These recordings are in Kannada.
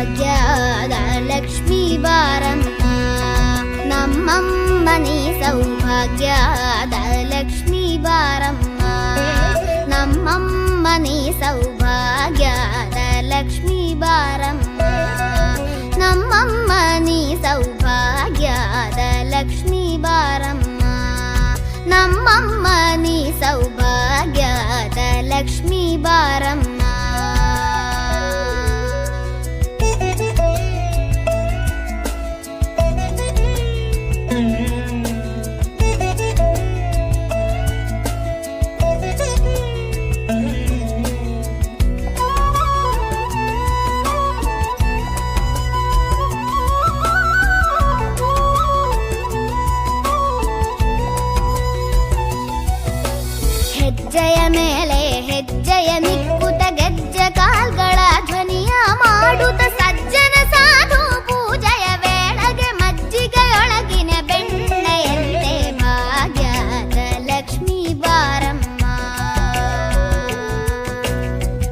ಸೌಭಾಗ್ಯದ ಲಕ್ಷ್ಮೀ ಬಾರಮ್ಮ, ನಮ್ಮಮ್ಮ ನೀ ಸೌಭಾಗ್ಯದ ಲಕ್ಷ್ಮೀ ಬಾರಮ್ಮ, ನಮ್ಮಮ್ಮ ನೀ ಸೌಭಾಗ್ಯದ ಲಕ್ಷ್ಮೀ ಬಾರಮ್ಮ, ನಮ್ಮಮ್ಮ ನೀ ಸೌಭಾಗ್ಯದ ಲಕ್ಷ್ಮೀ ಬಾರಮ್ಮ, ನಮ್ಮಮ್ಮ ನೀ ಸೌಭಾಗ್ಯದ ಲಕ್ಷ್ಮೀ ಬಾರಮ್ಮ. ಹೆಜ್ಜೆಯ ಮೇಲೆ ಹೆಜ್ಜೆಯ ನಿಕ್ಕುತ ಗೆಜ್ಜೆ ಕಾಲ್ಗಳ ಧ್ವನಿಯ ಮಾಡುತ್ತ ಸಜ್ಜನ ಸಾಧು ಪೂಜೆಯ ವೇಳೆಗೆ ಮಜ್ಜಿಗೆಯೊಳಗಿನ ಬೆಣ್ಣೆಯಂತೆ ಭಾಗ್ಯದ ಲಕ್ಷ್ಮೀ ಬಾರಮ್ಮ.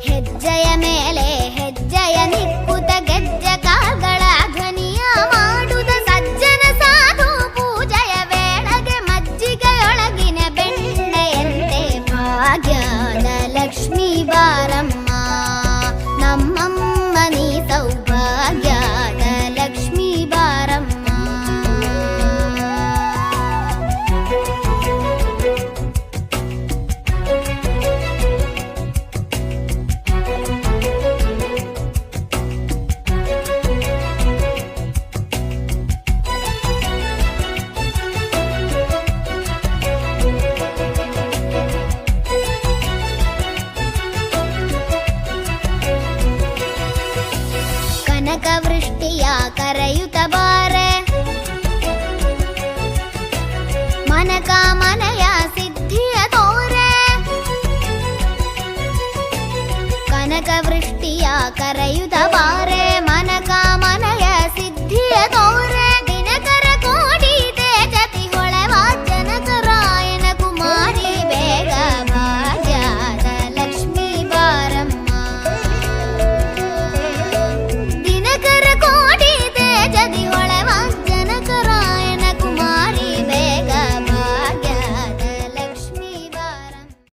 ಹೆಜ್ಜೆಯ ಮೇಲೆ ಹೆಜ್ಜೆಯ ನಿಕ್ಕುತ ಗೆಜ್ಜೆ ಕಾಲ್ಗಳ ಧ್ವನಿಯ ಮಾಡುತ್ತ ಸಜ್ಜನ ಸಾಧು ಪೂಜೆಯ ವೇಳೆಗೆ ಮಜ್ಜಿಗೆಯೊಳಗಿನ ಬೆಣ್ಣೆಯಂತೆ ಭಾಗ್ಯದ ಲಕ್ಷ್ಮೀ ಬಾರಮ್ಮ, ನಮ್ಮಮ್ಮ ನೀ ಸೌಭಾಗ್ಯದ ಲಕ್ಷ್ಮೀ ಬಾರಮ್ಮ. ಕನಕವೃಷ್ಟಿಯ ಕರೆಯುತ್ತ ಬಾರೆ, ಮನಕಾಮನೆಯ ಸಿದ್ಧಿಯ ತೋರೆ, ಕನಕವೃಷ್ಟಿಯ ಕರೆಯುತ್ತ ಬಾರೆ